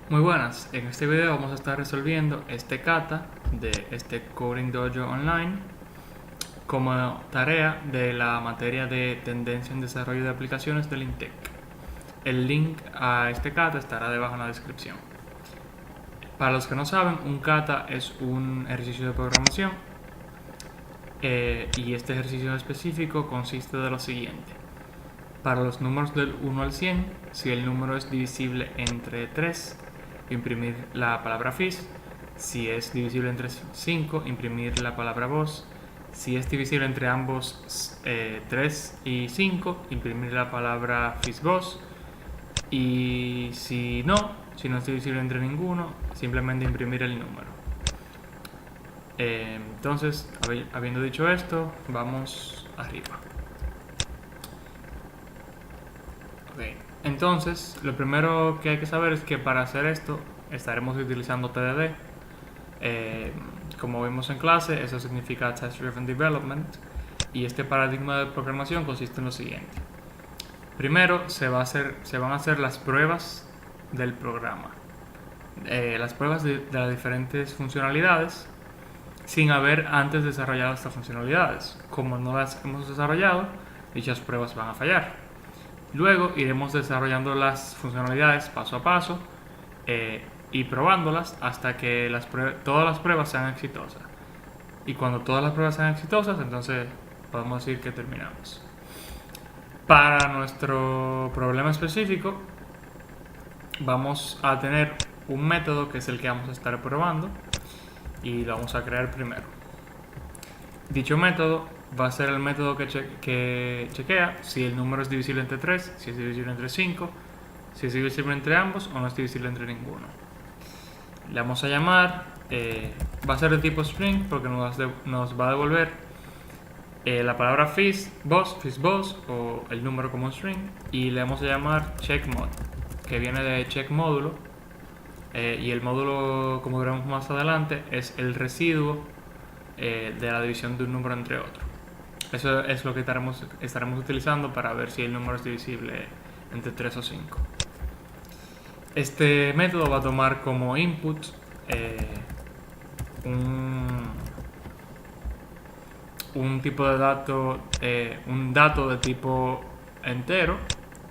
Muy buenas, en este video vamos a estar resolviendo este kata de este Coding Dojo Online como tarea de la materia de Tendencia en Desarrollo de Aplicaciones del INTEC. El link a este kata estará debajo en la descripción. Para los que no saben, un kata es un ejercicio de programación y este ejercicio específico consiste de lo siguiente. Para los números del 1 al 100, si el número es divisible entre 3, imprimir la palabra FIS. Si es divisible entre 5, imprimir la palabra VOZ. Si es divisible entre ambos 3 y 5, imprimir la palabra FISVOZ. Y si no es divisible entre ninguno, simplemente imprimir el número. Entonces, habiendo dicho esto, vamos arriba. Okay. Entonces, lo primero que hay que saber es que para hacer esto estaremos utilizando TDD. Como vimos en clase, eso significa Test Driven Development, y este paradigma de programación consiste en lo siguiente. Primero se van a hacer las pruebas del programa, las pruebas de las diferentes funcionalidades sin haber antes desarrollado estas funcionalidades. Como no las hemos desarrollado, dichas pruebas van a fallar. Luego iremos desarrollando las funcionalidades paso a paso y probándolas hasta que todas las pruebas sean exitosas. Y cuando todas las pruebas sean exitosas, entonces podemos decir que terminamos. Para nuestro problema específico, vamos a tener un método que es el que vamos a estar probando y lo vamos a crear primero. Dicho método va a ser el método que chequea si el número es divisible entre 3, si es divisible entre 5, si es divisible entre ambos o no es divisible entre ninguno. Le vamos a llamar, va a ser de tipo string porque nos va a devolver la palabra FISVOZ o el número como string, y le vamos a llamar checkMod, que viene de check módulo, y el módulo, como veremos más adelante, es el residuo de la división de un número entre otro. Eso es lo que estaremos utilizando para ver si el número es divisible entre 3 o 5. Este método va a tomar como input un tipo de dato, un dato de tipo entero,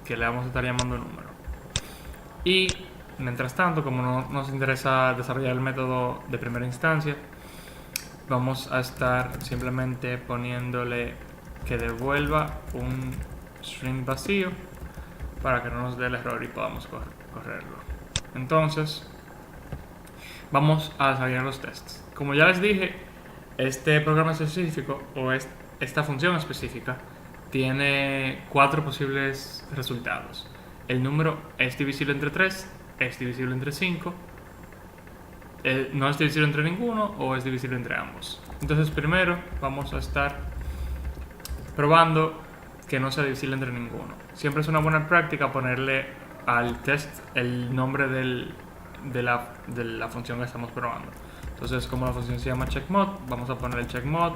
que le vamos a estar llamando número. Y mientras tanto, como no nos interesa desarrollar el método de primera instancia, vamos a estar simplemente poniéndole que devuelva un string vacío para que no nos dé el error y podamos correrlo. Entonces, vamos a desarrollar los tests. Como ya les dije, este programa específico o esta función específica tiene 4 posibles resultados. El número es divisible entre 3, es divisible entre 5, no es divisible entre ninguno o es divisible entre ambos. Entonces primero vamos a estar probando que no sea divisible entre ninguno. Siempre es una buena práctica ponerle al test el nombre de la función que estamos probando. Entonces, como la función se llama checkMod, vamos a poner el checkMod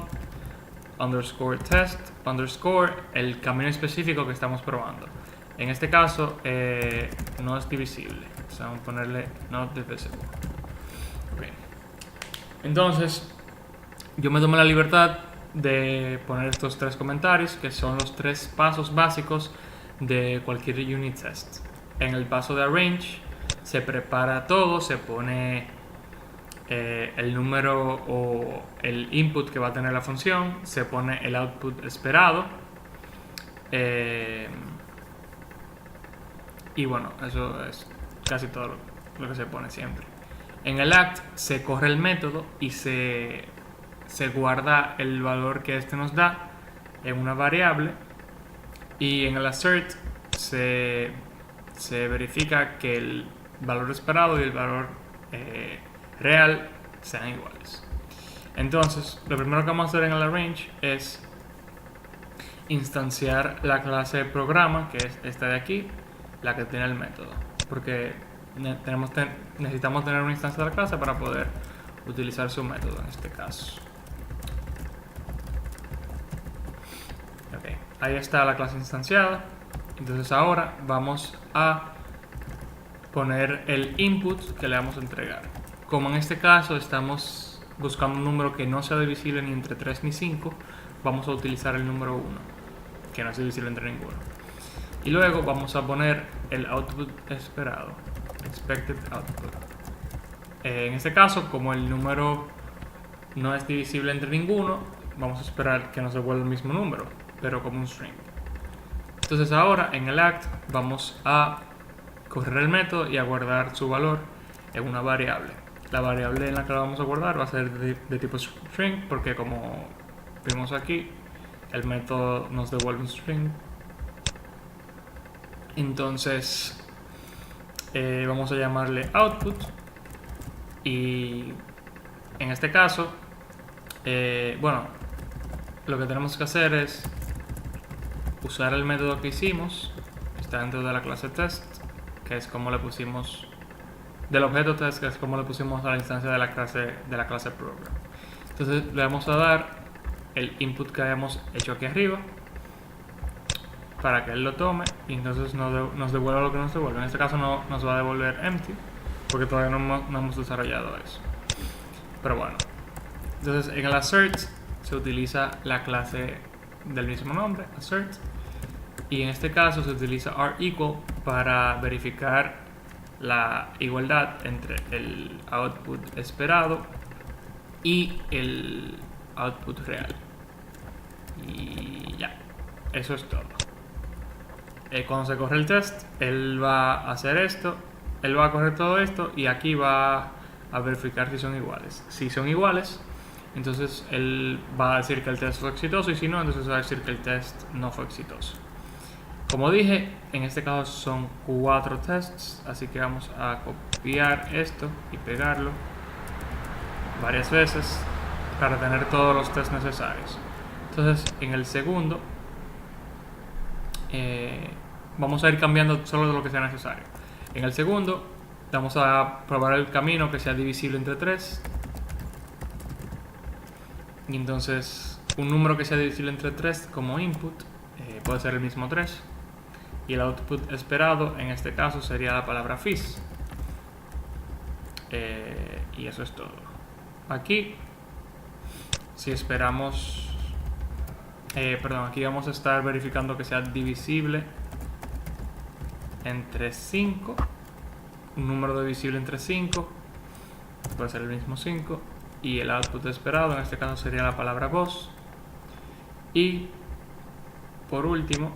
underscore test underscore el camino específico que estamos probando. En este caso no es divisible, o vamos a ponerle not divisible. Okay. Entonces yo me tomé la libertad de poner estos 3 comentarios, que son los 3 pasos básicos de cualquier unit test. En el paso de arrange se prepara todo, se pone el número o el input que va a tener la función, se pone el output esperado, y bueno, eso es casi todo lo que se pone siempre. En el act se corre el método y se guarda el valor que este nos da en una variable, y en el assert se verifica que el valor esperado y el valor real sean iguales. Entonces, lo primero que vamos a hacer en el arrange es instanciar la clase de programa, que es esta de aquí, la que tiene el método, porque necesitamos tener una instancia de la clase para poder utilizar su método en este caso. Okay. Ahí está la clase instanciada. Entonces ahora vamos a poner el input que le vamos a entregar. Como en este caso estamos buscando un número que no sea divisible ni entre 3 ni 5, vamos a utilizar el número 1, que no es divisible entre ninguno. Y luego vamos a poner el output esperado, expected output. En este caso, como el número no es divisible entre ninguno, vamos a esperar que nos devuelva el mismo número, pero como un string. Entonces ahora en el act vamos a correr el método y a guardar su valor en una variable. La variable en la que la vamos a guardar va a ser de tipo string, porque como vimos aquí, el método nos devuelve un string. Entonces vamos a llamarle output, y en este caso bueno, lo que tenemos que hacer es usar el método que hicimos, está dentro de la clase test, que es como le pusimos, del objeto test, que es como le pusimos a la instancia de la clase program. Entonces le vamos a dar el input que hayamos hecho aquí arriba para que él lo tome, y entonces nos devuelva lo que nos devuelve. En este caso no nos va a devolver empty, porque todavía no hemos desarrollado eso. Pero bueno, entonces en el assert se utiliza la clase del mismo nombre, assert, y en este caso se utiliza r=equal para verificar la igualdad entre el output esperado y el output real. Y ya, eso es todo. Cuando se corre el test, él va a hacer esto, él va a correr todo esto, y aquí va a verificar si son iguales. Si son iguales, entonces él va a decir que el test fue exitoso, y si no, entonces va a decir que el test no fue exitoso. Como dije, en este caso son 4 tests, así que vamos a copiar esto y pegarlo varias veces para tener todos los tests necesarios. Entonces en el segundo vamos a ir cambiando solo lo que sea necesario. En el segundo vamos a probar el camino que sea divisible entre 3, y entonces un número que sea divisible entre 3 como input puede ser el mismo 3, y el output esperado en este caso sería la palabra fish. Y eso es todo. Aquí si esperamos aquí vamos a estar verificando que sea divisible entre 5, un número divisible entre 5 puede ser el mismo 5, y el output esperado en este caso sería la palabra boss, y por último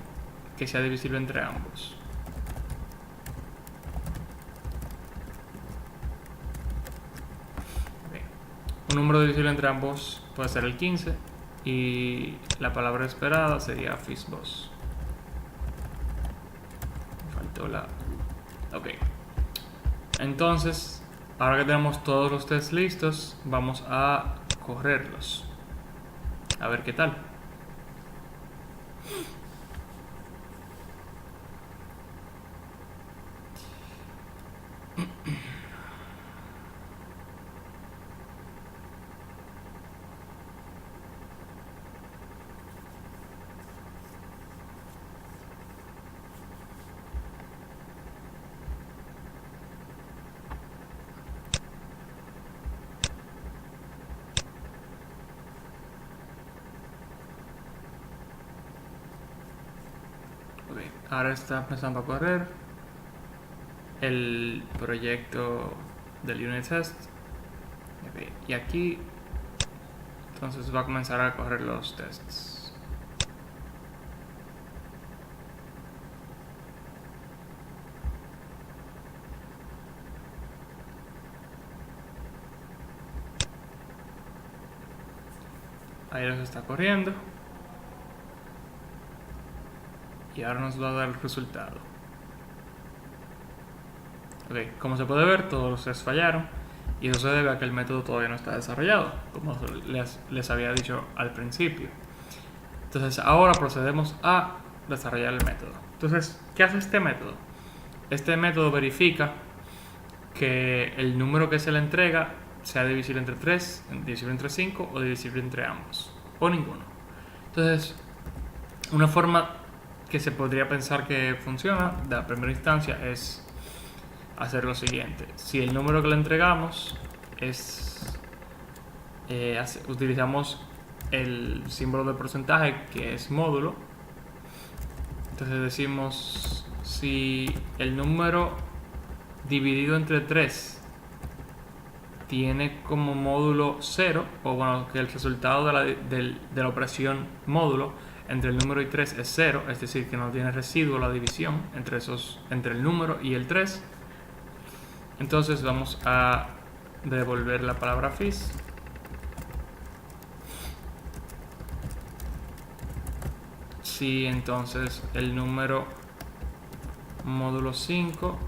que sea divisible entre ambos. Bien. Un número divisible entre ambos puede ser el 15, y la palabra esperada sería fishboss. Faltó la... ok. Entonces, ahora que tenemos todos los tests listos, vamos a correrlos a ver qué tal. Ahora está empezando a correr el proyecto del unit test. Okay. Y aquí entonces va a comenzar a correr los tests. Ahí los está corriendo. Y ahora nos va a dar el resultado. Ok, como se puede ver, todos los tests fallaron, y eso se debe a que el método todavía no está desarrollado, como les había dicho al principio. Entonces ahora procedemos a desarrollar el método. Entonces, ¿qué hace este método? Este método verifica que el número que se le entrega sea divisible entre 3, divisible entre 5 o divisible entre ambos, o ninguno. Entonces, una forma que se podría pensar que funciona de la primera instancia es hacer lo siguiente. Si el número que le entregamos es... utilizamos el símbolo de porcentaje, que es módulo. Entonces decimos, si el número dividido entre 3 tiene como módulo 0, o bueno, que el resultado de la operación módulo entre el número y 3 es 0, es decir, que no tiene residuo la división entre el número y el 3, entonces vamos a devolver la palabra fis. Si entonces el número módulo 5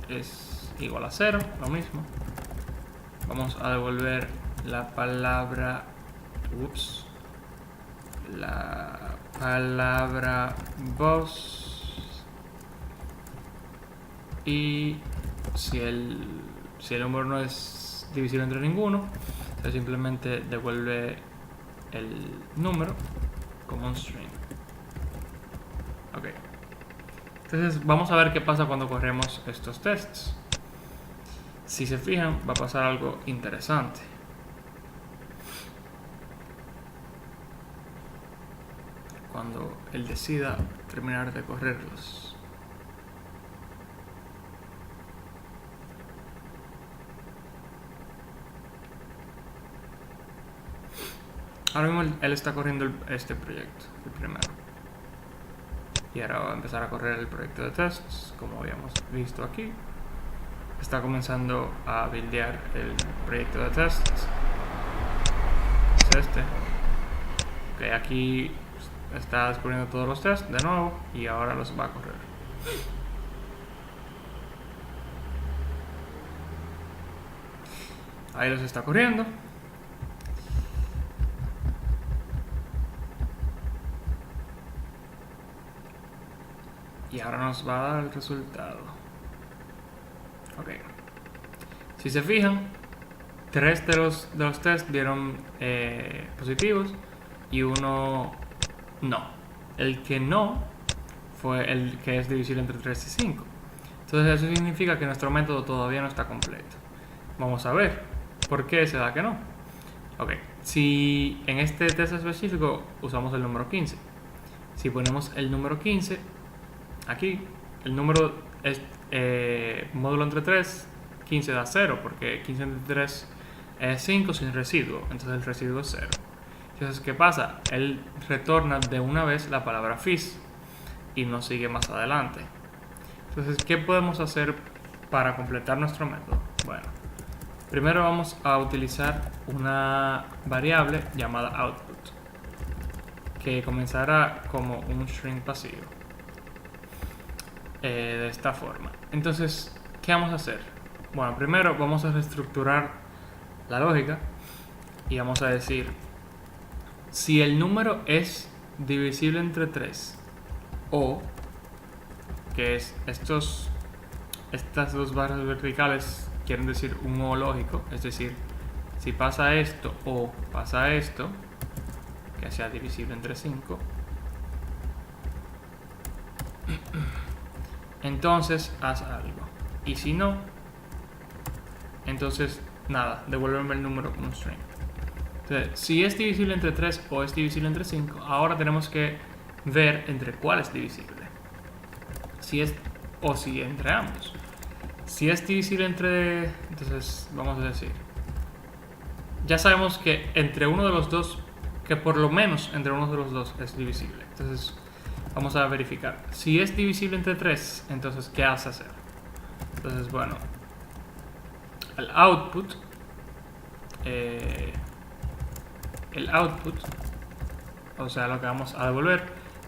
es igual a 0, lo mismo, vamos a devolver la palabra boss, y si el número no es divisible entre ninguno, entonces simplemente devuelve el número como un string. Ok, entonces vamos a ver qué pasa cuando corremos estos tests. Si se fijan, va a pasar algo interesante. Cuando él decida terminar de correrlos. Ahora mismo él está corriendo este proyecto, el primero. Y ahora va a empezar a correr el proyecto de tests, como habíamos visto aquí. Está comenzando a buildear el proyecto de tests. Es este. Ok, aquí está descubriendo todos los tests de nuevo y ahora los va a correr. Ahí los está corriendo. Y ahora nos va a dar el resultado. Ok. Si se fijan, 3 de los tests dieron positivos y uno no. El que no fue el que es divisible entre 3 y 5. Entonces eso significa que nuestro método todavía no está completo. Vamos a ver por qué se da que no. Ok, si en este test específico usamos el número 15. Si ponemos el número 15 aquí, el número es módulo entre 3, 15 da 0, porque 15 entre 3 es 5 sin residuo, entonces el residuo es 0. Entonces, ¿qué pasa? Él retorna de una vez la palabra fis y no sigue más adelante. Entonces, ¿qué podemos hacer para completar nuestro método? Bueno, primero vamos a utilizar una variable llamada output, que comenzará como un string pasivo. De esta forma. Entonces, ¿qué vamos a hacer? Bueno, primero vamos a reestructurar la lógica y vamos a decir, si el número es divisible entre 3 o, que es estas dos barras verticales quieren decir un o lógico, es decir, si pasa esto o pasa esto, que sea divisible entre 5, entonces haz algo. Y si no, entonces nada, devuélveme el número como un string. Entonces, si es divisible entre 3 o es divisible entre 5, ahora tenemos que ver entre cuál es divisible. Si es o si entre ambos. Si es divisible entre... Entonces vamos a decir, ya sabemos que entre uno de los dos, que por lo menos entre uno de los dos es divisible. Entonces vamos a verificar. Si es divisible entre 3, entonces ¿qué hace hacer? Entonces, bueno, el output, o sea, lo que vamos a devolver,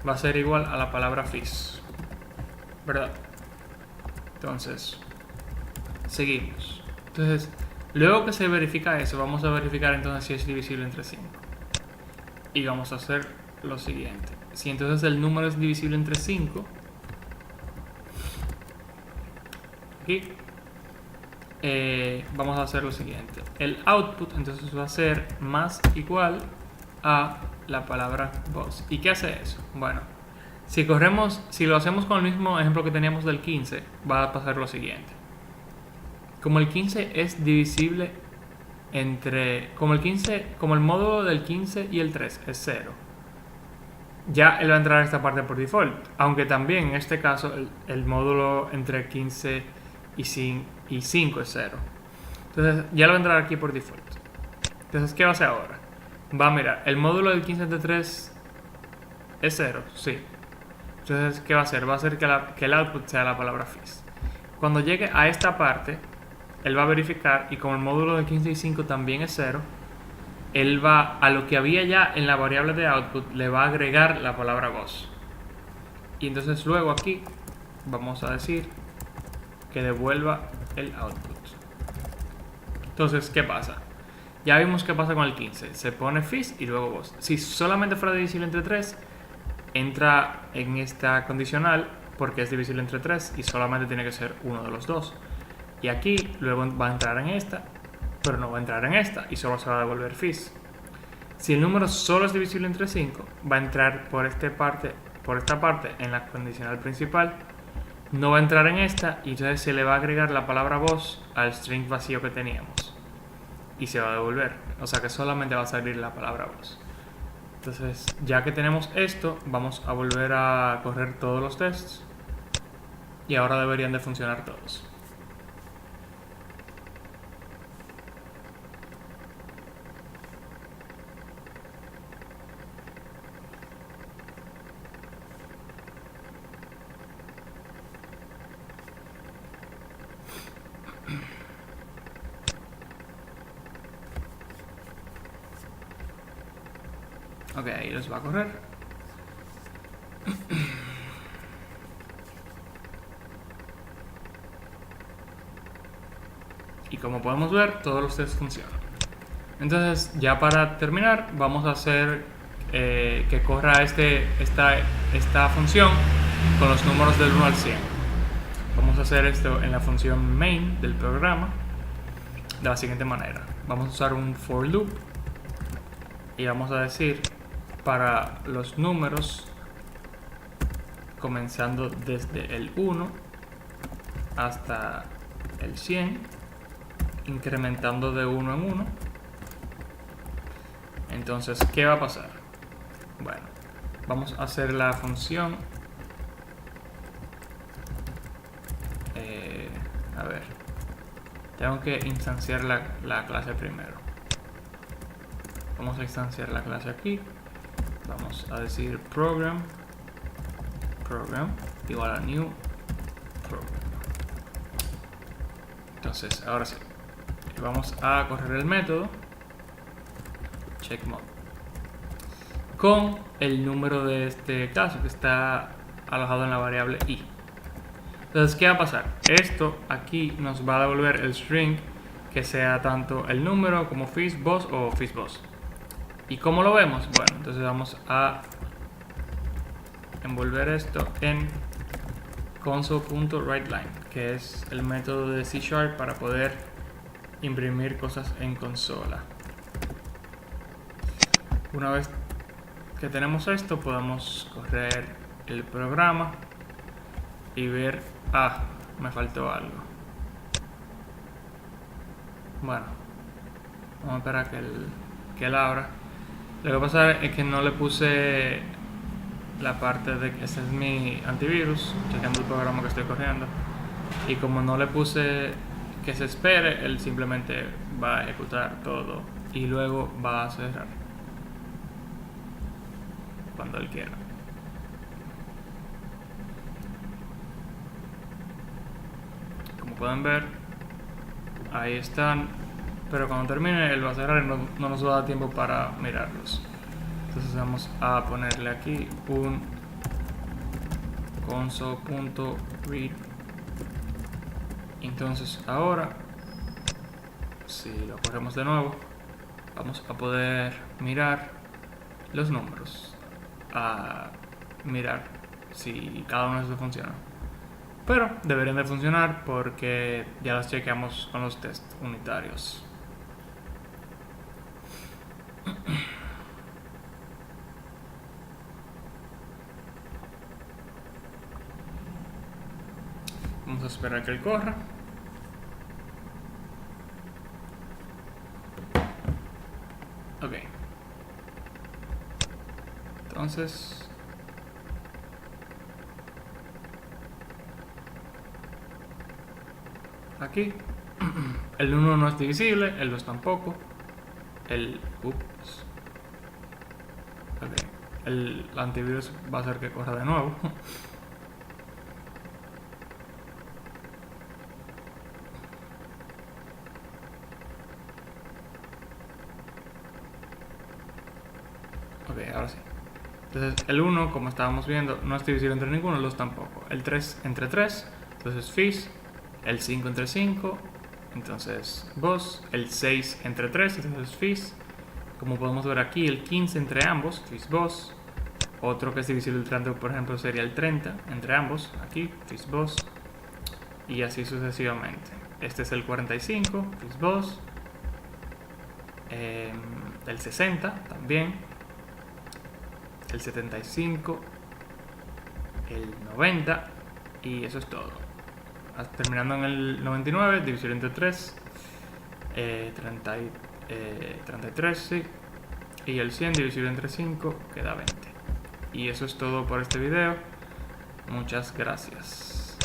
va a ser igual a la palabra fis, ¿verdad? Entonces, seguimos. Entonces, luego que se verifica eso, vamos a verificar entonces si es divisible entre 5. Y vamos a hacer lo siguiente. Si entonces el número es divisible entre 5, aquí vamos a hacer lo siguiente. El output entonces va a ser más igual a la palabra boss. ¿Y qué hace eso? Bueno, si lo hacemos con el mismo ejemplo que teníamos del 15, va a pasar lo siguiente. como el 15 es divisible entre... Como el módulo del 15 y el 3 es 0, ya él va a entrar a esta parte por default. Aunque también en este caso el módulo entre 15 y 5 es 0. Entonces ya lo va a entrar aquí por default. Entonces, ¿qué va a hacer ahora? Va a mirar, el módulo del 15 entre 3 es 0, sí. Entonces, ¿qué va a hacer? Va a hacer que el output sea la palabra fizz. Cuando llegue a esta parte, él va a verificar, y como el módulo de 15 y 5 también es 0, él va a lo que había ya en la variable de output, le va a agregar la palabra voz. Y entonces luego aquí vamos a decir que devuelva el output. Entonces, ¿qué pasa? Ya vimos qué pasa con el 15. Se pone fizz y luego voz. Si solamente fuera divisible entre 3, entra en esta condicional porque es divisible entre 3 y solamente tiene que ser uno de los dos. Y aquí luego va a entrar en esta, pero no va a entrar en esta y solo se va a devolver fizz. Si el número solo es divisible entre 5, va a entrar por esta parte en la condicional principal, no va a entrar en esta y entonces se le va a agregar la palabra voz al string vacío que teníamos y se va a devolver, o sea que solamente va a salir la palabra voz. Entonces, ya que tenemos esto, vamos a volver a correr todos los tests y ahora deberían de funcionar todos. Ok, ahí los va a correr. Y como podemos ver, todos los tests funcionan. Entonces, ya para terminar, vamos a hacer que corra esta función con los números del 1 al 100. Vamos a hacer esto en la función main del programa de la siguiente manera. Vamos a usar un for loop y vamos a decir para los números comenzando desde el 1 hasta el 100, incrementando de 1 en 1. Entonces, ¿qué va a pasar? Bueno, vamos a hacer la función. A ver, tengo que instanciar la clase primero. Vamos a instanciar la clase aquí. Vamos a decir program igual a new program. Entonces, ahora sí, vamos a correr el método checkMod con el número de este caso que está alojado en la variable i. Entonces, ¿qué va a pasar? Esto aquí nos va a devolver el string que sea tanto el número como fizzBoss o fizzBoss. ¿Y cómo lo vemos? Bueno, entonces vamos a envolver esto en console.writeLine, que es el método de C# para poder imprimir cosas en consola. Una vez que tenemos esto, podemos correr el programa y ver, me faltó algo. Bueno, vamos a esperar que él abra. Lo que pasa es que no le puse la parte de que ese es mi antivirus, checando el programa que estoy corriendo, y como no le puse que se espere, él simplemente va a ejecutar todo y luego va a cerrar cuando él quiera. Como pueden ver, ahí están, pero cuando termine él va a cerrar y no nos va a dar tiempo para mirarlos. Entonces vamos a ponerle aquí un console.read. Entonces ahora, si lo corremos de nuevo, vamos a poder mirar los números, a mirar si cada uno de estos funciona. Pero deberían de funcionar porque ya los chequeamos con los test unitarios. Vamos a esperar que él corra. Ok. Entonces, aquí el 1 no es divisible, el 2 tampoco. Ups. Ok. El antivirus va a hacer que corra de nuevo. Ok, ahora sí. Entonces el 1, como estábamos viendo, no es divisible entre ninguno, el 2 tampoco. El 3 entre 3, entonces fis. El 5 entre 5, entonces vos. El 6 entre 3, entonces fis. Como podemos ver aquí, el 15 entre ambos, fis vos. Otro que es divisible entre ambos, por ejemplo, sería el 30 entre ambos, aquí, fis vos. Y así sucesivamente. Este es el 45, fis vos. El 60 también. El 75. El 90. Y eso es todo. Terminando en el 99, divisible entre 3. 33, sí. Y el 100 divisible entre 5 queda 20. Y eso es todo por este video. Muchas gracias.